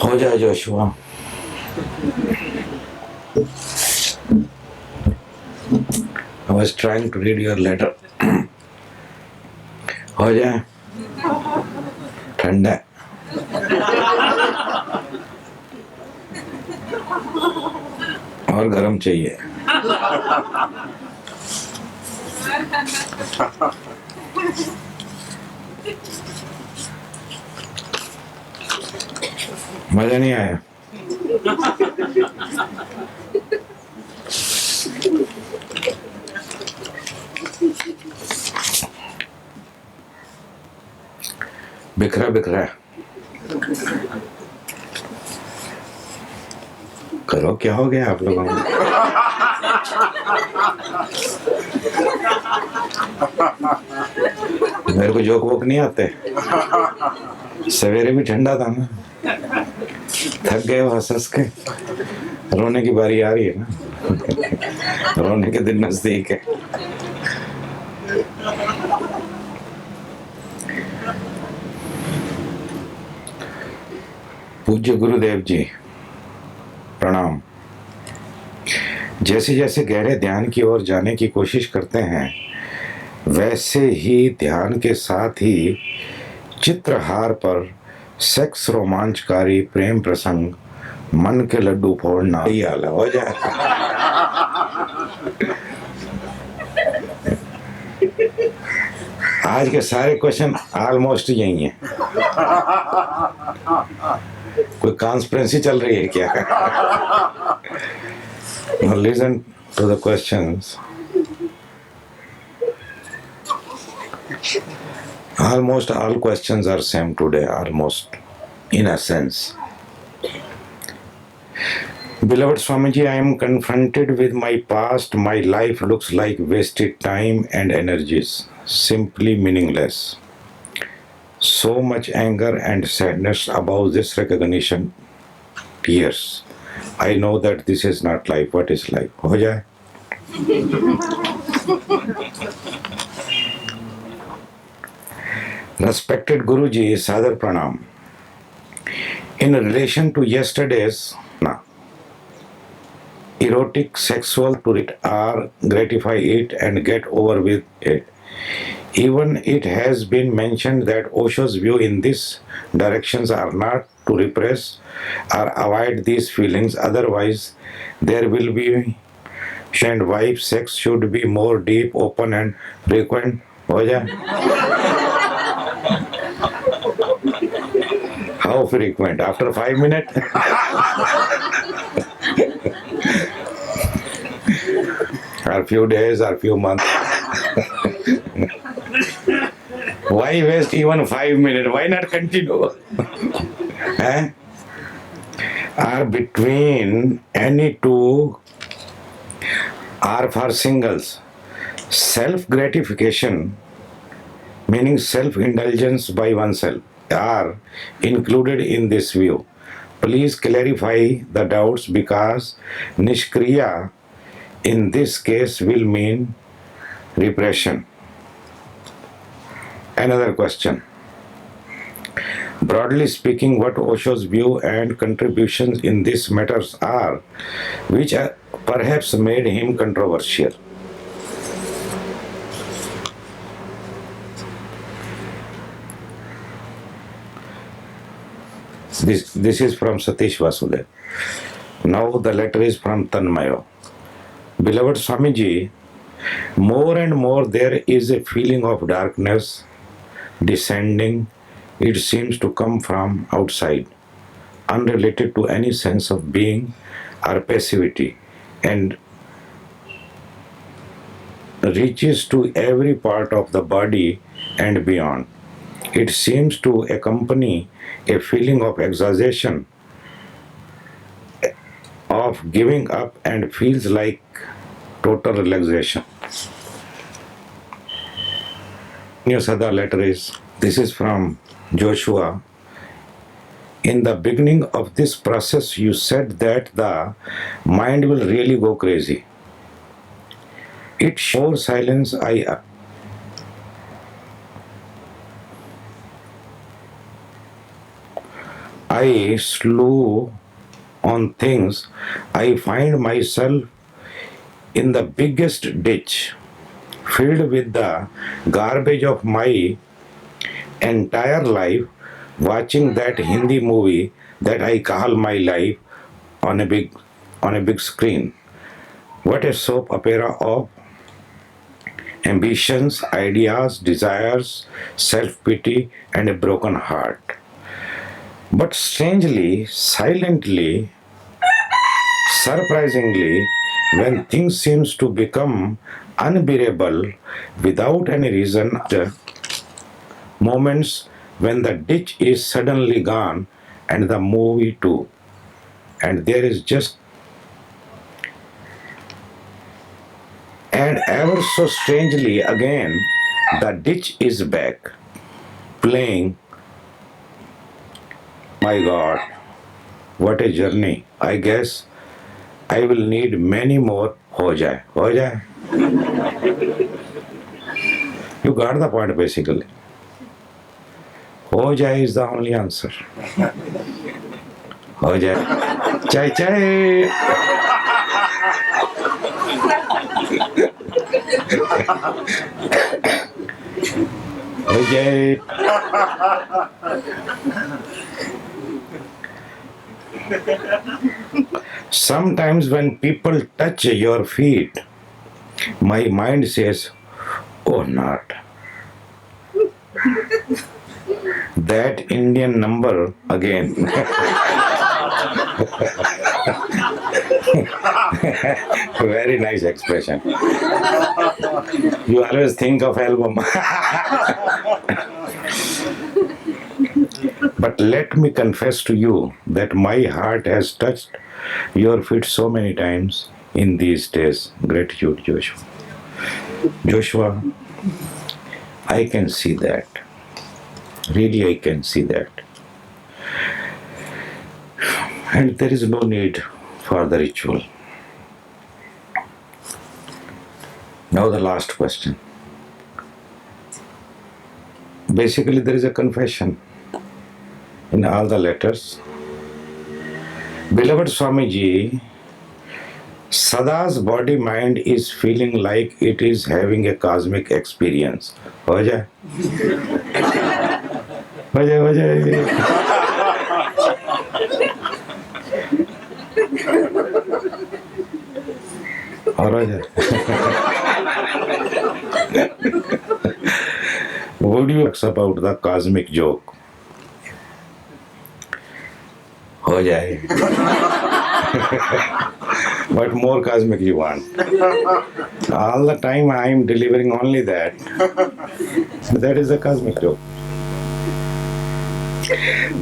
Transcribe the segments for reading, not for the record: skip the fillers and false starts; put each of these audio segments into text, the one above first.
हो जाए Joshua. I was trying to read your letter. हो जाए, ठंडा है। और गर्म चाहिए। मजा नहीं आया। बिखरा बिखरा करो, क्या हो गया आप लोगों को? मेरे को जोक वोक नहीं आते। सवेरे भी ठंडा था ना, थक गए हो हंस के। रोने की बारी आ रही है ना। रोने के दिन नजदीक है। पूज्य गुरुदेव जी प्रणाम। जैसे जैसे गहरे ध्यान की ओर जाने की कोशिश करते हैं, वैसे ही ध्यान के साथ ही चित्रहार पर सेक्स रोमांचकारी प्रेम प्रसंग, मन के लड्डू फोड़ना, यही हाल हो जाए। आज के सारे क्वेश्चन ऑलमोस्ट यही हैं। कोई कॉन्स्पिरेसी चल रही है क्या? Now listen to the questions. Almost all questions are same today, almost, in a sense. Beloved Swamiji, I am confronted with my past. My life looks like wasted time and energies, simply meaningless. So much anger and sadness about this recognition. Tears. I know that this is not life. What is life? हो जाए। Respected Guruji, Sadar Pranam. In relation to yesterday's erotic sexual to it or gratify it and get over with it. Even it has been mentioned that Osho's view in these directions are not to repress or avoid these feelings, otherwise there will be and wife sex should be more deep, open and frequent. हो जाए। How frequent? After 5 minutes? Or few days or few months? Why waste even 5 minutes? Why not continue? Or between any two are for singles. Self-gratification, meaning self-indulgence by oneself, are included in this view. Please clarify the doubts because Nishkriya in this case will mean repression. Another question. Broadly speaking, what Osho's view and contributions in these matters are, which perhaps made him controversial? This is from Satish Vasudev. Now the letter is from Tanmayo. Beloved Swamiji, more and more there is a feeling of darkness descending. It seems to come from outside, unrelated to any sense of being or passivity, and reaches to every part of the body and beyond. It seems to accompany a feeling of exhaustion, of giving up, and feels like total relaxation. Your Sada letter is this is from Joshua. In the beginning of this process, you said that the mind will really go crazy. It shows silence. I slew on things. I find myself in the biggest ditch, filled with the garbage of my entire life, watching that Hindi movie that I call my life on a big screen. What a soap opera of ambitions, ideas, desires, self-pity, and a broken heart. But strangely, silently, surprisingly, when things seems to become unbearable without any reason, the moments when the ditch is suddenly gone and the movie too, and there is just and ever so strangely again the ditch is back playing. My God, what a journey. I guess I will need many more ho jaye. Ho jaye. You got the point basically. Ho jaye is the only answer. Ho jaye. Chai chai. Ho jaye. Sometimes when people touch your feet, my mind says, oh, not that Indian number again. Very nice expression. You always think of album. But let me confess to you that my heart has touched your feet so many times in these days. Gratitude, Joshua. Joshua, I can see that. Really, I can see that. And there is no need for the ritual. Now, the last question. Basically, there is a confession in all the letters. Beloved Swamiji, Sada's body mind is feeling like it is having a cosmic experience. हो जाए हो जाए हो जाए और हो जाए. What do you talk about the cosmic joke? हो जाए. What more cosmic you want? All the time I am delivering only that. That is the cosmic joke.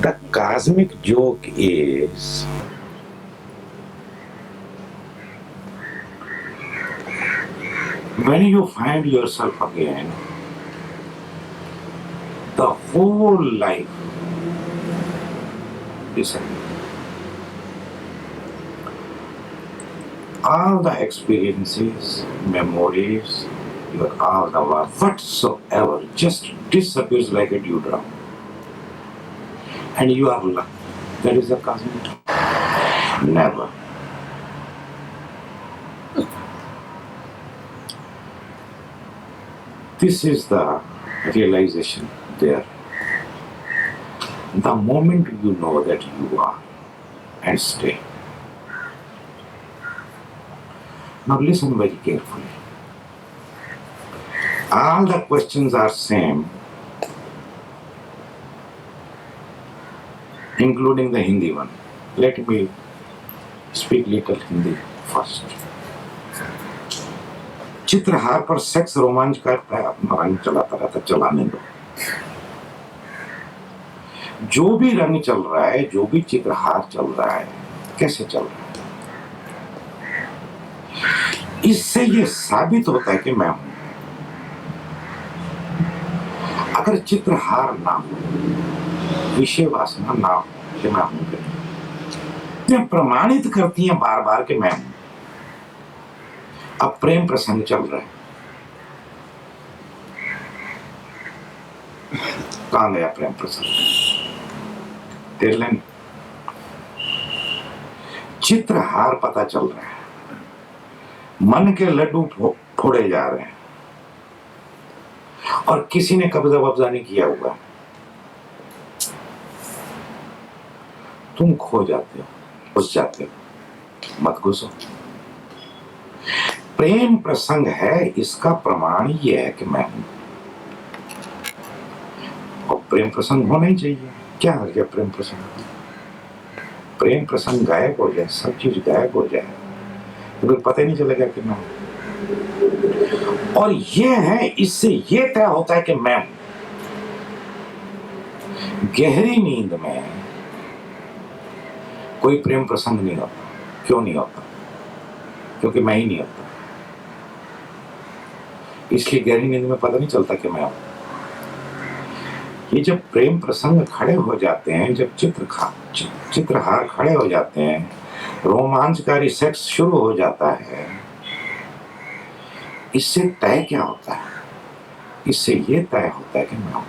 The cosmic joke is when you find yourself again, the whole life disappears. All the experiences, memories, all the work, whatsoever, just disappears like a dewdrop. And you are lucky. That is the cosmic joke. Never. This is the realization there. The moment you know that you are and stay. Now listen very carefully. All the questions are same, including the Hindi one. Let me speak little Hindi first. Chitrahaar पर sex रोमांच करता है, अपना रंग चलाता रहता, चलाने दो। जो भी रंग चल रहा है, जो भी चित्रहार चल रहा है, कैसे चल रहा है, इससे ये साबित होता है कि मैं हूं। अगर चित्रहार ना हो, विषय वासना ना हो कि मैं हूं, ये प्रमाणित करती हैं बार बार कि मैं हूं। अब प्रेम प्रसंग चल रहा है, कहां गया प्रेम प्रसंग? तेरलेन चित्रहार पता चल रहा है, मन के लड्डू फोड़े जा रहे हैं और किसी ने कब्जा वब्जा नहीं किया हुआ। तुम खो जाते हो, घुस जाते हो, मत घुसो। प्रेम प्रसंग है, इसका प्रमाण ये है कि मैं हूं, और प्रेम प्रसंग होना ही चाहिए। क्या हर्ज है प्रेम प्रसंग? प्रेम प्रसंग गायब हो जाए, सब चीज गायब हो जाए, तो फिर पता ही नहीं चलेगा कि मैं हूं। और ये है, इससे ये तय होता है कि मैं हूं। गहरी नींद में कोई प्रेम प्रसंग नहीं होता। क्यों नहीं होता? क्योंकि मैं ही नहीं होता। इसलिए गहरी नींद में पता नहीं चलता कि मैं हूं। ये जब प्रेम प्रसंग खड़े हो जाते हैं, जब चित्रहार खड़े हो जाते हैं, रोमांचकारी सेक्स शुरू हो जाता है, इससे तय क्या होता है? इससे ये तय होता है कि मैं हूं।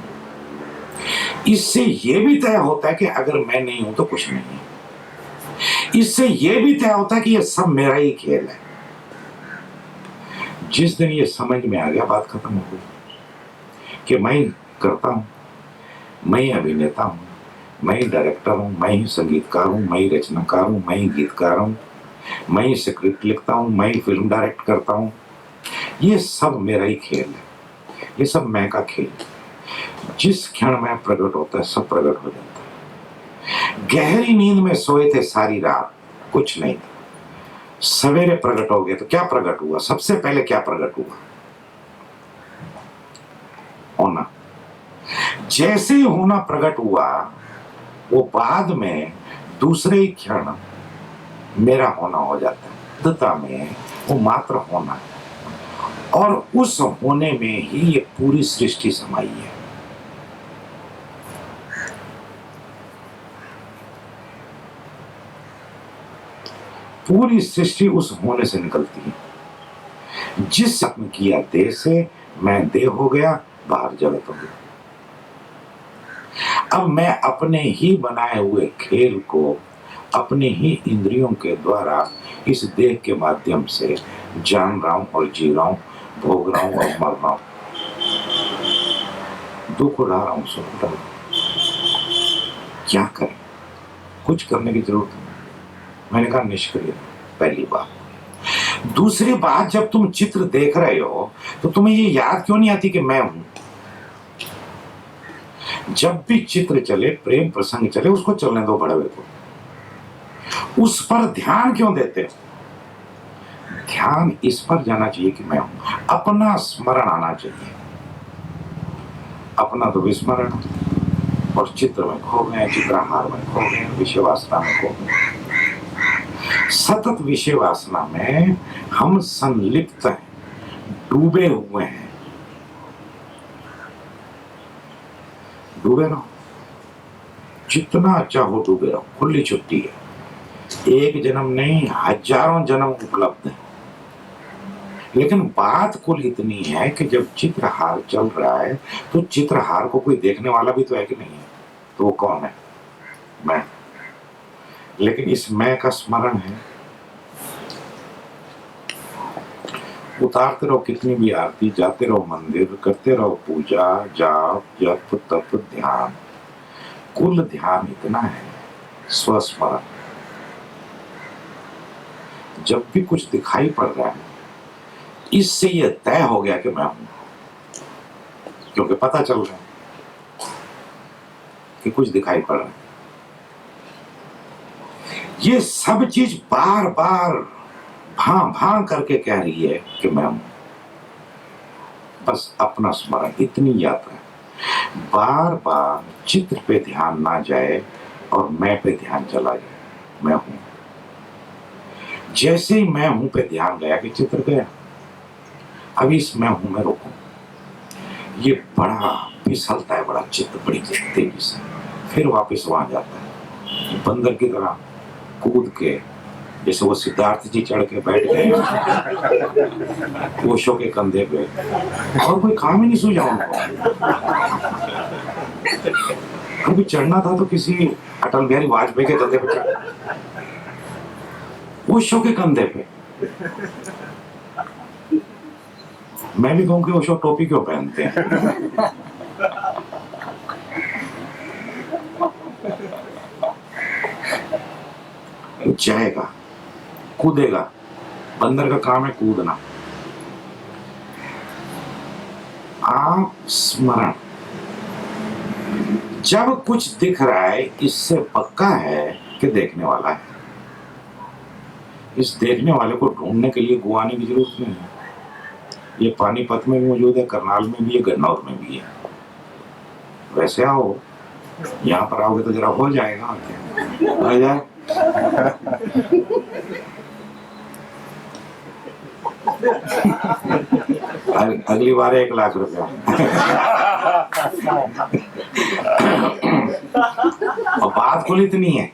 इससे ये भी तय होता है कि अगर मैं नहीं हूं तो कुछ नहीं है। इससे ये भी तय होता है कि ये सब मेरा ही खेल है। जिस दिन ये समझ में आ गया, बात खत्म हो गई कि मैं ही करता हूं, मैं ही अभिनेता हूं, मैं ही डायरेक्टर हूं, मैं ही संगीतकार हूं, मैं ही रचनाकार हूं, मैं ही गीतकार हूं, मैं ही स्क्रिप्ट लिखता हूं, मैं ही फिल्म डायरेक्ट करता हूं। ये सब मेरा ही खेल है, ये सब मैं का खेल है। जिस क्षण में प्रकट होता है, सब प्रकट हो जाता है। गहरी नींद में सोए थे सारी रात, कुछ नहीं था। सवेरे प्रकट हो गए तो क्या प्रकट हुआ? सबसे पहले क्या प्रकट हुआ? होना। जैसे ही होना प्रकट हुआ, वो बाद में दूसरे ही क्षण मेरा होना हो जाता है। शुद्धता में वो मात्र होना है, और उस होने में ही ये पूरी सृष्टि समाई है। पूरी सृष्टि उस होने से निकलती है। जिस अपने किया देह से, मैं देह हो गया, बाहर जगत हो गया। अब मैं अपने ही बनाए हुए खेल को अपने ही इंद्रियों के द्वारा इस देह के माध्यम से जान रहा हूं और जी रहा हूं, भोग रहा हूं और मर रहा हूं, दुख उठा रहा हूं, सुख उठा रहा हूं। क्या करें? कुछ करने की जरूरत नहीं। मैंने कहा निष्क्रिय, पहली बात। दूसरी बात, जब तुम चित्र देख रहे हो तो तुम्हें ये याद क्यों नहीं आती कि मैं हूं? जब भी चित्र चले, प्रेम प्रसंग चले, उसको चलने दो भड़वे को। उस पर ध्यान क्यों देते हो? ध्यान इस पर जाना चाहिए कि मैं हूं। अपना स्मरण आना चाहिए। अपना तो विस्मरण, और चित्र में खो गए, चित्रहार में खो गए, विषय वासना में खो गए। सतत विषय वासना में हम संलिप्त हैं, डूबे हुए हैं। डूबे रहो, जितना चाहो डूबे रहो, खुली छुट्टी है। एक जन्म नहीं, हजारों जन्म उपलब्ध है। लेकिन बात कुल इतनी है कि जब चित्रहार चल रहा है तो चित्रहार को कोई देखने वाला भी तो है कि नहीं है? तो वो कौन है? मैं। लेकिन इस मैं का स्मरण है। उतारते रहो कितनी भी आरती, जाते रहो मंदिर, करते रहो पूजा, जाप, जप, तप, ध्यान। कुल ध्यान इतना है, स्वस्मरण। जब भी कुछ दिखाई पड़ रहा है, इससे यह तय हो गया कि मैं हूं, क्योंकि पता चल रहा है कि कुछ दिखाई पड़ रहा है। ये सब चीज बार बार भां भां करके कह रही है कि मैं हूं। बस अपना स्मरण, इतनी यात्रा। बार बार चित्र पे ध्यान ना जाए और मैं पे ध्यान चला जाए। मैं हूं, जैसे ही मैं हूं पे ध्यान गया कि चित्र गया। अब इस मैं हूं में रोकूं, ये बड़ा फिसलता है, बड़ा चित्र बड़ी तेजी से, फिर वापस वहां जाता है बंदर की तरह कूद के, जैसे वो सिद्धार्थ जी चढ़ के बैठ गए ओशो के कंधे पे, और कोई काम ही नहीं सूझा उनको। कभी चढ़ना था तो किसी अटल बिहारी वाजपेयी के कंधे पे चढ़, ओशो के कंधे पे। मैं भी कहूं कि ओशो टोपी क्यों पहनते हैं? जाएगा, कूदेगा, बंदर का काम है कूदना। आप स्मरण, जब कुछ दिख रहा है इससे पक्का है कि देखने वाला है। इस देखने वाले को ढूंढने के लिए गुआने की जरूरत नहीं है। ये पानीपत में भी मौजूद है, करनाल में भी है, गन्नौर में भी है। वैसे आओ, यहाँ पर आओगे तो जरा हो जाएगा। हो जाए अगली बार 1,00,000 रुपया। और बात कुल इतनी है,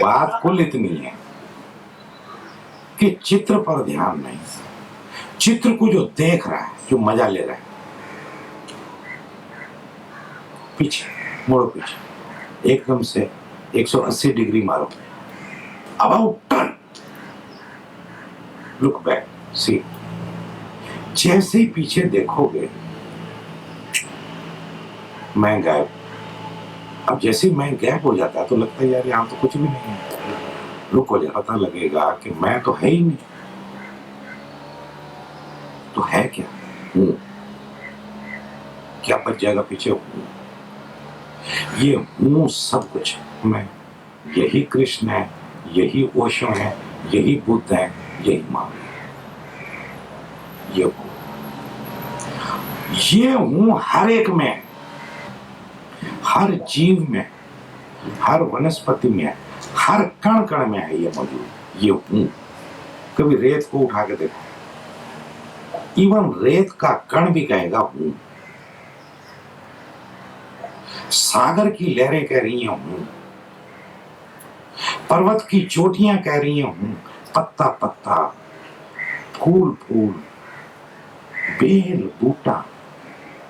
बात कुल इतनी है कि चित्र पर ध्यान नहीं, चित्र को जो देख रहा है, जो मजा ले रहा है, पीछे मोड़ो, पीछे एकदम से 180 डिग्री मारो, अबाउट टर्न, लुक बैक, सी। जैसे ही पीछे देखोगे मैं गायब। अब जैसे ही मैं गायब हो जाता है तो लगता है यार यहां तो कुछ भी नहीं है। रुको, पता लगेगा कि मैं तो है ही नहीं, तो है क्या? हूं। क्या बच जाएगा पीछे? हूं। ये हूं सब कुछ मैं, यही कृष्ण है, यही ओशो है, यही बुद्ध है, यही मां है। ये हूं हर एक में, हर जीव में, हर वनस्पति में, हर कण कण में है ये मौजूद। ये हूं। कभी रेत को उठा के देखो, इवन रेत का कण भी कहेगा हूं। सागर की लहरें कह रही हैं हूं, पर्वत की चोटियां कह रही हैं हूं, पत्ता पत्ता, फूल फूल, बेल बूटा,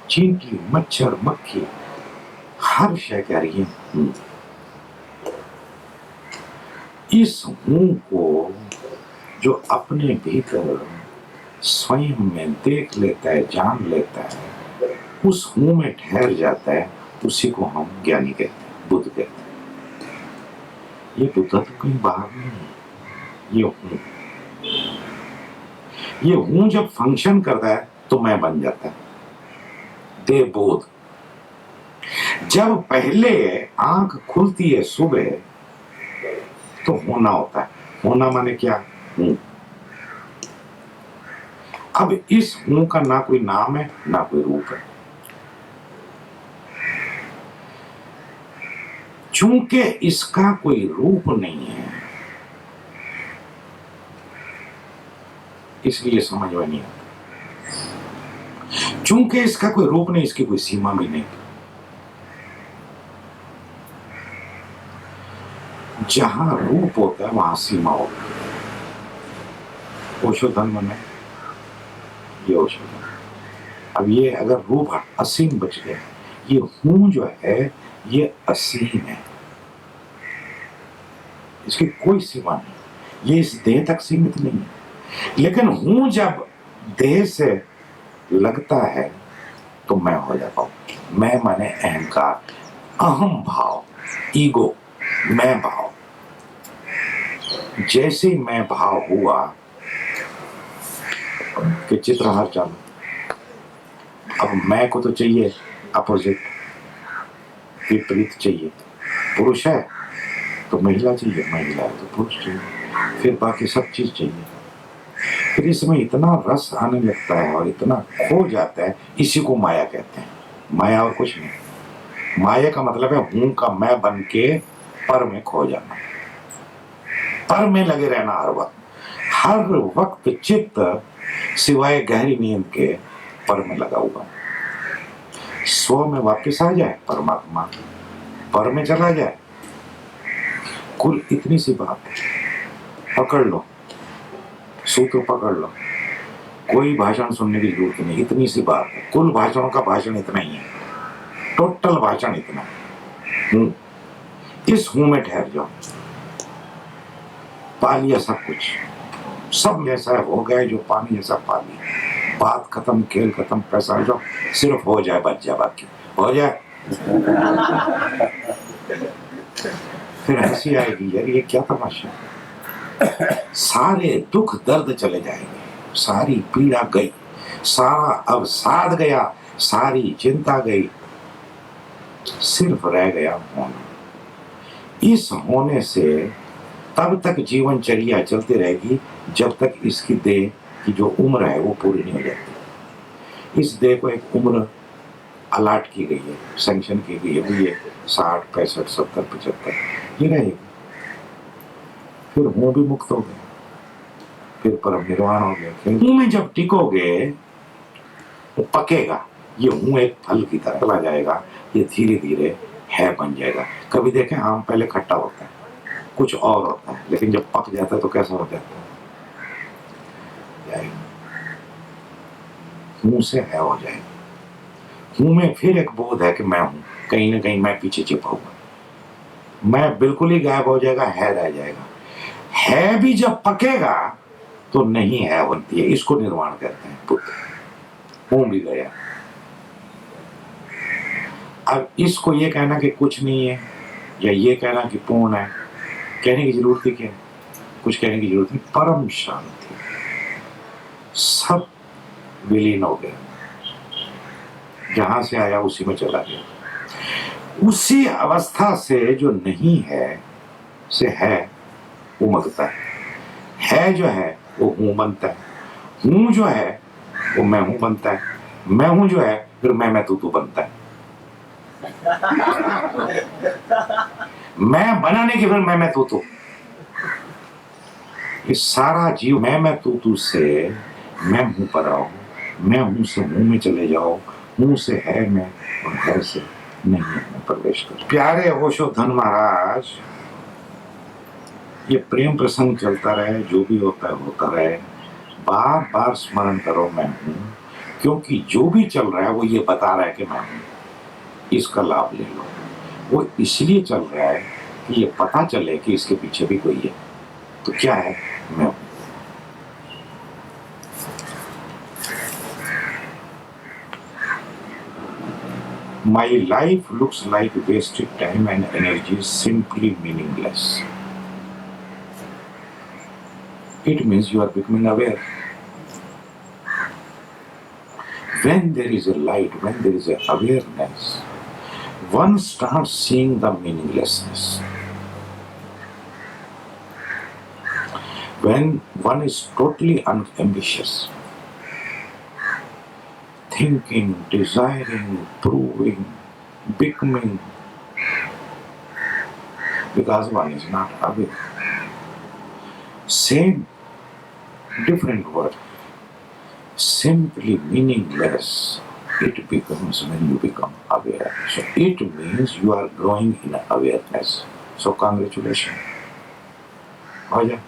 चींटी मच्छर मक्खी, हर शय कह रही है हूं। इस हूं को जो अपने भीतर स्वयं में देख लेता है, जान लेता है, उस हूं में ठहर जाता है, उसी को हम ज्ञानी कहते हैं, बुद्ध कहते हैं। ये बुद्ध तो कहीं बाहर नहीं है, ये हूं। ये हूं जब फंक्शन करता है तो मैं बन जाता है, देह बोध। जब पहले आंख खुलती है सुबह तो होना होता है। होना माने क्या? हूं। अब इस हूं का ना कोई नाम है ना कोई रूप है। चूंकि इसका कोई रूप नहीं है इसलिए समझ में नहीं आता। चूंकि इसका कोई रूप नहीं, इसकी कोई सीमा भी नहीं। जहां रूप होता है वहां सीमा होती है। ओशो धर्म में ये ओशो धर्म। अब ये अगर रूप असीम बच गया, ये हूं जो है ये असीम है, इसकी कोई सीमा नहीं। ये इस देह तक सीमित नहीं है। लेकिन हूं जब देह से लगता है तो मैं हो जाता हूं। मैं माने अहंकार, अहम भाव, ईगो, मैं भाव। जैसे ही मैं भाव हुआ कि चित्रहार चालू। अब मैं को तो चाहिए अपोजिट, विपरीत चाहिए। पुरुष है तो महिला चाहिए, महिला है तो पुरुष चाहिए, फिर बाकी सब चीज चाहिए। फिर इसमें इतना रस आने लगता है और इतना खो जाता है, इसी को माया कहते हैं। माया और कुछ नहीं। माया का मतलब है हूं का मैं बन के पर में खो जाना, पर में लगे रहना हर वक्त चित्त सिवाय गहरी नींद के पर में लगा हुआ। स्व में वापस आ जाए, परमात्मा पर में चला जाए। कुल इतनी सी बात है, पकड़ लो, सूत्र पकड़ लो, कोई भाषण सुनने की जरूरत नहीं, इतनी सी बात है। कुल भाषणों का भाषण इतना ही है, टोटल भाषण इतना हूं। इस हूं में ठहर जाओ, पा लिया सब कुछ, सब जैसा हो गए जो पानी जैसा पा लिया। बात खत्म, खेल खत्म, पैसा जाओ, सिर्फ हो जाए, बच जाए, बाकी हो जाए। फिर हंसी आएगी, यार ये क्या तमाशा। सारे दुख दर्द चले जाएंगे, सारी पीड़ा गई, सारा अवसाद गया, सारी चिंता गई, सिर्फ रह गया होना। इस होने से तब तक जीवनचर्या चलती रहेगी जब तक इसकी देह की जो उम्र है वो पूरी नहीं हो जाती। इस देह को एक उम्र अलाट की गई है, सैंक्शन की गई है, वो ये 60, 65, 70, 75 ये रहेगी। फिर हूं भी मुक्त हो गया, फिर परम निर्वाण हो गया। फिर हूं में जब टिकोगे तो पकेगा, ये हूं एक फल की तरह चला जाएगा, ये धीरे धीरे है बन जाएगा। कभी देखें आम पहले खट्टा होता है, कुछ और होता है, लेकिन जब पक जाता है तो कैसा हो जाता है, हूं से है हो जाएगा। हूं में फिर एक बोध है कि मैं हूं, कहीं ना कहीं मैं पीछे छिपा हुआ, मैं बिल्कुल ही गायब हो जाएगा, है रह जाएगा। है भी जब पकेगा तो नहीं है बनती है, इसको निर्वाण कहते हैं बुद्ध। हूं भी गया। अब इसको ये कहना कि कुछ नहीं है या ये कहना कि पूर्ण है, कहने की जरूरत ही क्या है, कुछ कहने की जरूरत नहीं। परम शांति, सब विलीन हो गया, जहां से आया उसी में चला गया। उसी अवस्था से जो नहीं है से है उमगता है जो है वो हूं बनता है, हूं जो है वो मैं हूं बनता है, मैं हूं जो है फिर मैं तू बनता है। मैं बनाने की फिर मैं तू। ये सारा जीव मैं तू से मैं हूं पर आओ, मैं हूं से हूं में चले जाओ, हूं से है मैं और है से नहीं है प्रवेश कर। प्यारे ओशो धन महाराज, ये प्रेम प्रसंग चलता रहे, जो भी होता है होता रहे, बार बार स्मरण करो मैं हूं, क्योंकि जो भी चल रहा है वो ये बता रहा है कि मैं हूं, इसका लाभ ले लो। वो इसलिए चल रहा है कि ये पता चले कि इसके पीछे भी कोई है। तो क्या है, मैं हूं। My life looks like wasted time and energy, simply meaningless. It means you are becoming aware. When there is a light, when there is an awareness, one starts seeing the meaninglessness. When one is totally unambitious, thinking, desiring, proving, becoming, because one is not aware. Same, different word, simply meaningless, it becomes when you become aware. So it means you are growing in awareness. So congratulations. Oh yeah.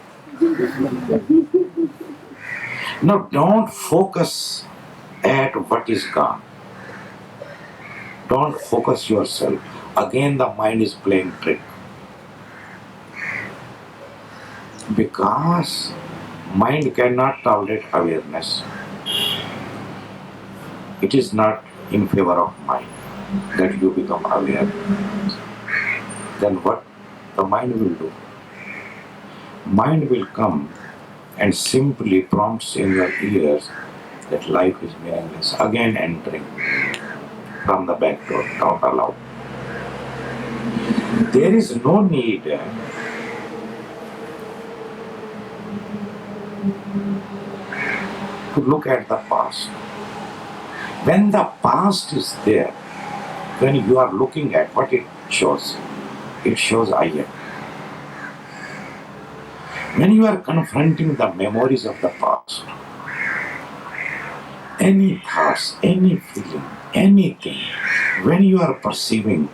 Now don't focus at what is gone. Don't focus yourself. Again the mind is playing trick. Because mind cannot tolerate awareness. It is not in favor of mind that you become aware. Then what the mind will do? Mind will come and simply prompts in your ears that life is meaningless. Again entering from the back door, don't allow. There is no need to look at the past. When the past is there, when you are looking at what it shows I am. When you are confronting the memories of the past, any thoughts, any feeling, anything, when you are perceiving,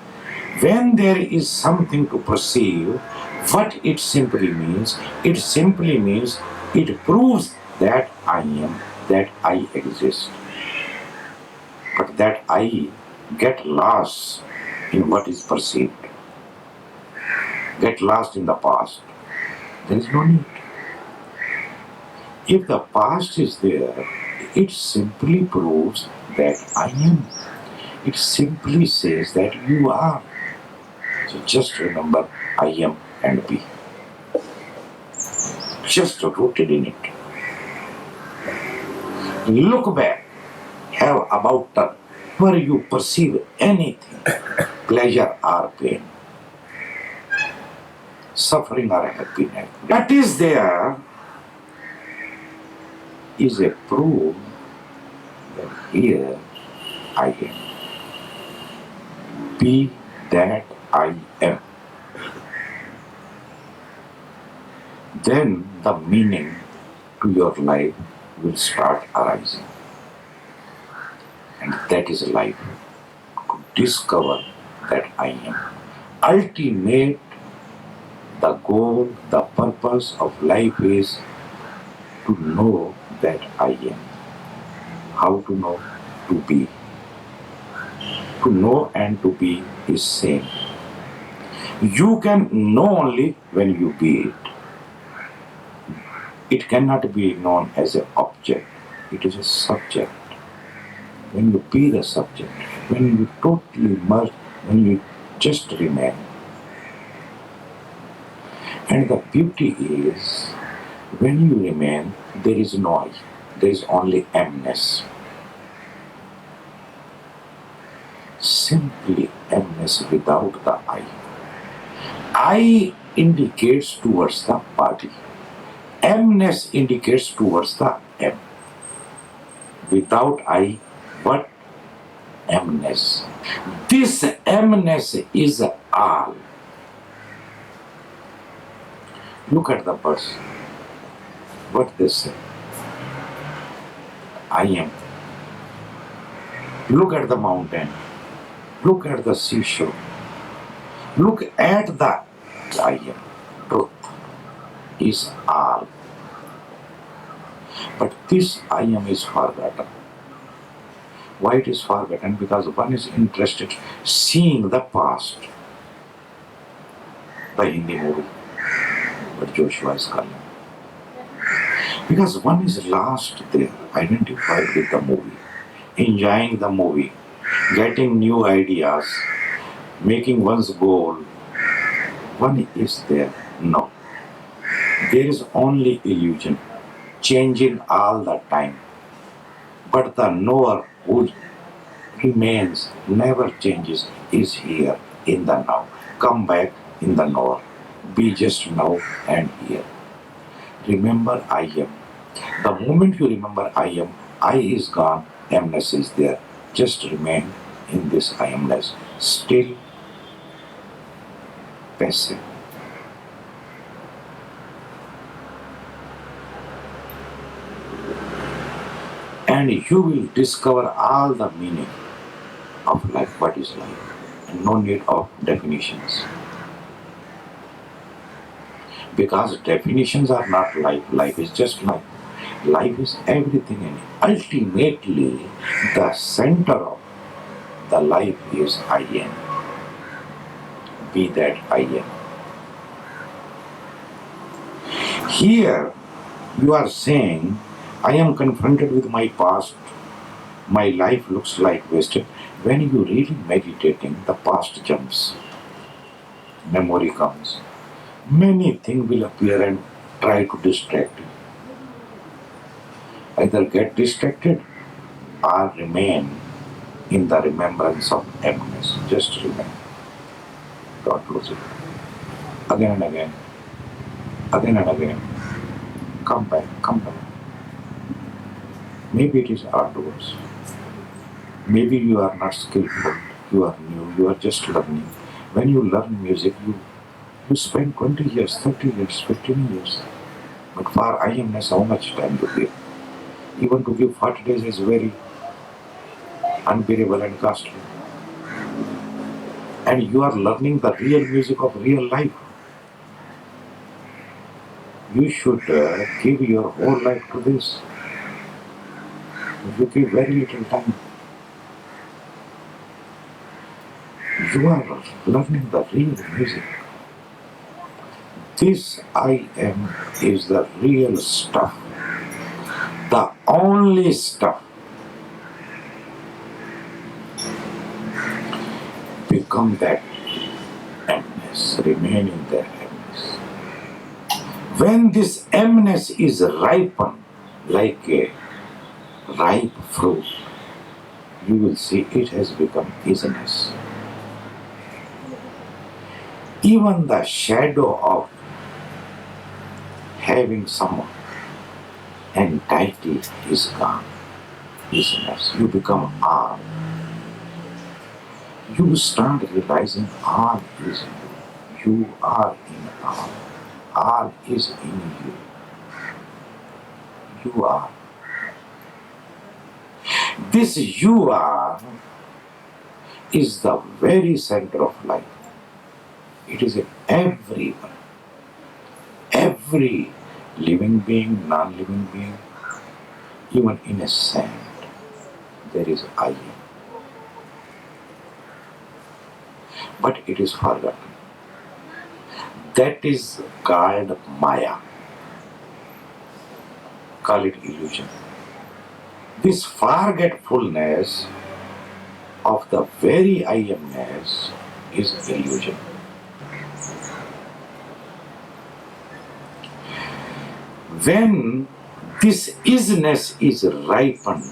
when there is something to perceive, what it simply means it proves that I am, that I exist. But that I get lost in what is perceived, get lost in the past. There is no need. If the past is there, it simply proves that I am. It simply says that you are. So just remember I am and be. Just rooted in it. Look back. Have about turn. Where you perceive anything, pleasure or pain, suffering or happiness, that is there is a proof that here I am. Be that I am. Then the meaning to your life will start arising. And that is life. To discover that I am. Ultimate, the goal, the purpose of life is to know that I am. How to know? To be. To know and to be is same. You can know only when you be it. It cannot be known as an object. It is a subject. When you be the subject, when you totally merge, when you just remain. And the beauty is, when you remain, there is no I. There is only emness. Simply emness without the I. I indicates towards the body. Emness indicates towards the M. Without I, what? Emness. This emness is all. Look at the birds. What they say. I am. Look at the mountain. Look at the seashore. Look at the I am. Truth is all. But this I am is forgotten. Why it is forgotten? Because one is interested seeing the past. The Hindi movie, what Joshua is calling. Because one is lost there, identified with the movie, enjoying the movie, getting new ideas, making one's goal. One is there. No. There is only illusion, changing all the time. But the knower who remains, never changes, is here in the now. Come back in the knower. Be just now and here. Remember I am. The moment you remember I is gone, amness is there. Just remain in this I amness, still passive. And you will discover all the meaning of life, what is life, and no need of definitions. Because definitions are not life, life is just life. Life is everything in it. Ultimately, the center of the life is I am. Be that I am. Here, you are saying, I am confronted with my past. My life looks like wasted. When you really meditating, the past jumps. Memory comes. Many things will appear and try to distract you. Either get distracted or remain in the remembrance of emptiness. Just remain. Don't lose it. Again and again. Again and again. Come back, come back. Maybe it is outdoors. Maybe you are not skillful, you are new, you are just learning. When you learn music, you spend 20 years, 30 years, 15 years. But for IMS, how much time to give? Even to give 40 days is very unbearable and costly. And you are learning the real music of real life. You should give your whole life to this. If you give very little time, you are learning the real music. This I am is the real stuff, the only stuff. Become that emptiness, remain in that emptiness. When this emptiness is ripened like a ripe fruit, you will see it has become isness. Even the shadow of having some anxiety is gone. Isness. You become all. You start realizing all is you. You are in all. All is in you. You are. This you are is the very center of life. It is in everyone. Every living being, non-living being, even in a sand, there is I am. But it is forgotten. That is called Maya. Call it illusion. This forgetfulness of the very I amness is illusion. When this isness is ripened,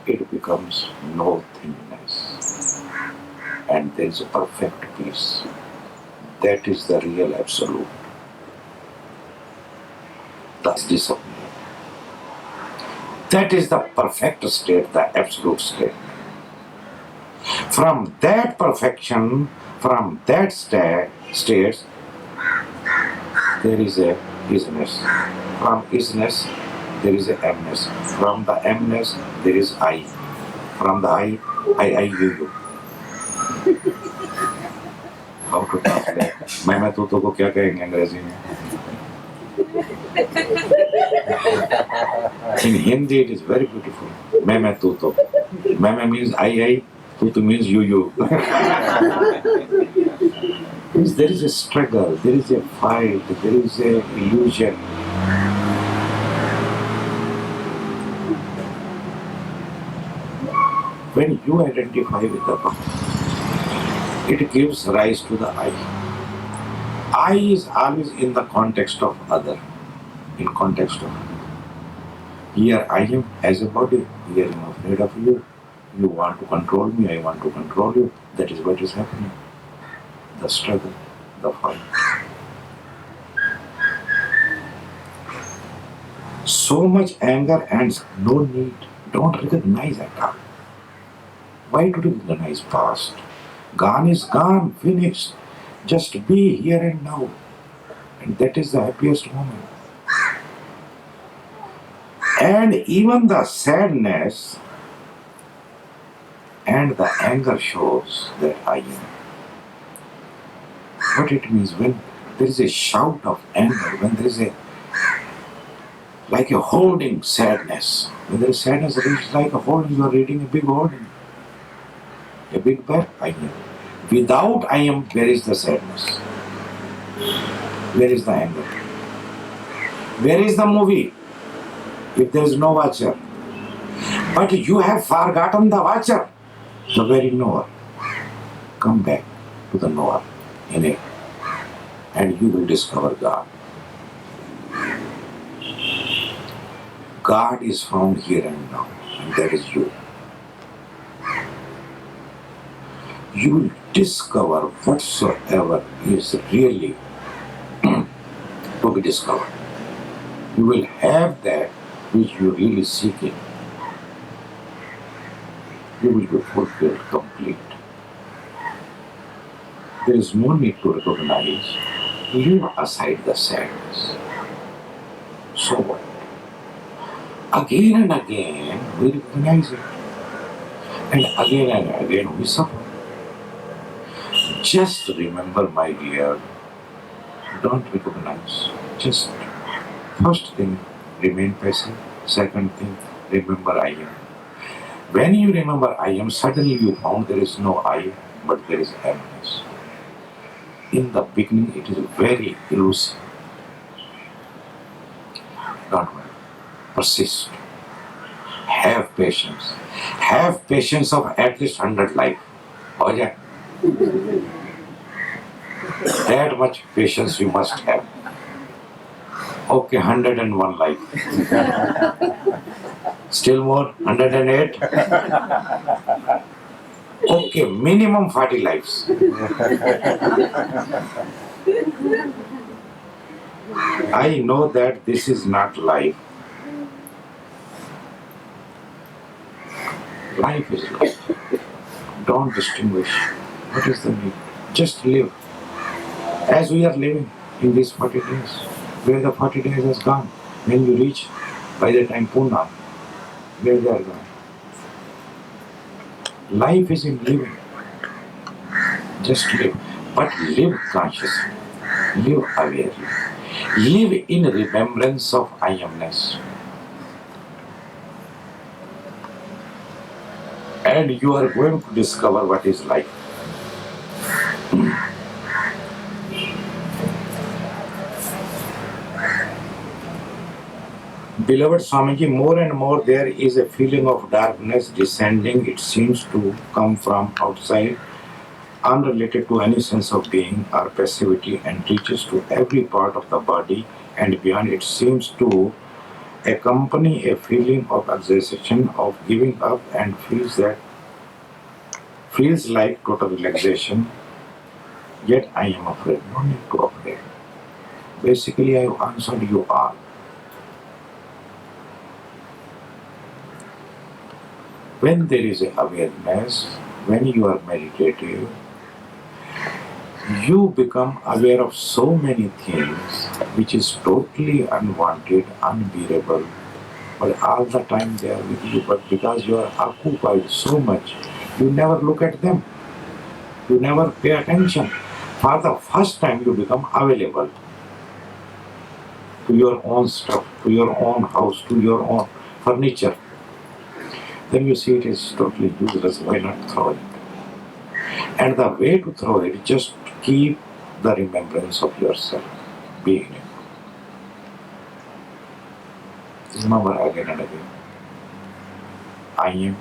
it becomes nothingness. And there is a perfect peace. That is the real absolute. Thus disappear. That is the perfect state, the absolute state. From that perfection, from that state, there is a isness. From isness, there is a emness. From the emness, there is I. From the I, you. How to translate? मैं तू को क्या कहेंगे अंग्रेजी में? In Hindi it is very beautiful. मैं तू तो. मैं means I, तू means you. There is a struggle, there is a fight, there is a illusion. When you identify with the body, it gives rise to the I. I is always in the context of other, in context of here I am as a body, here I am afraid of you. You want to control me, I want to control you. That is what is happening. The struggle, the fight. So much anger and no need. Don't recognize anger. Why to recognize past? Gone is gone, finished. Just be here and now. And that is the happiest moment. And even the sadness and the anger shows that I am. What it means when there is a shout of anger, when there is like a holding sadness. When there is sadness, it is like a holding, you are reading a big holding. A big bear, I am. Without I am, where is the sadness? Where is the anger? Where is the movie? If there is no watcher. But you have forgotten the watcher, the very knower. Come back to the knower in it, and you will discover God. God is found here and now, and that is you. You will discover whatsoever is really to be discovered. You will have that which you really seek it, you will be fulfilled, complete. There is no need to recognize. Leave aside the sadness. So what? Again and again we recognize it. And again we suffer. Just remember, my dear, don't recognize. Just first thing, remain passive. Second thing, remember I am. When you remember I am, suddenly you found there is no I, but there is emptiness. In the beginning, it is very elusive. Don't worry. Persist. Have patience. Have patience of at least 100 life. Oh yeah. That much patience you must have. Okay, 101 life. Still more? 108? Okay, minimum 40 lives. I know that this is not life. Life is life. Don't distinguish. What is the need? Just live. As we are living in these 40 days, where the 40 days has gone, when you reach by the time Puna, where they are gone. Life is in living. Just live. But live consciously. Live awarely. Live in remembrance of I amness. And you are going to discover what is life. Beloved Swamiji, more and more there is a feeling of darkness descending. It seems to come from outside, unrelated to any sense of being or passivity, and reaches to every part of the body and beyond. It seems to accompany a feeling of exhaustion, of giving up, and feels like total relaxation. Yet I am afraid. No need to afraid. Basically, I have answered you all. When there is a awareness, when you are meditative, you become aware of so many things which is totally unwanted, unbearable, but all the time they are with you. But because you are occupied so much, you never look at them. You never pay attention. For the first time, you become available to your own stuff, to your own house, to your own furniture. Then you see it is totally useless. Why not throw it? And the way to throw it, just keep the remembrance of yourself, being it. Remember again and again. I am.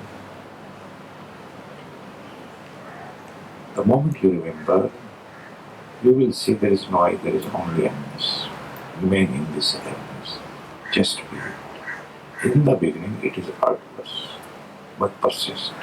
The moment you remember, you will see there is no I, there is only emptiness. Remain in this emptiness. Just be it. In the beginning, it is arduous, but persist.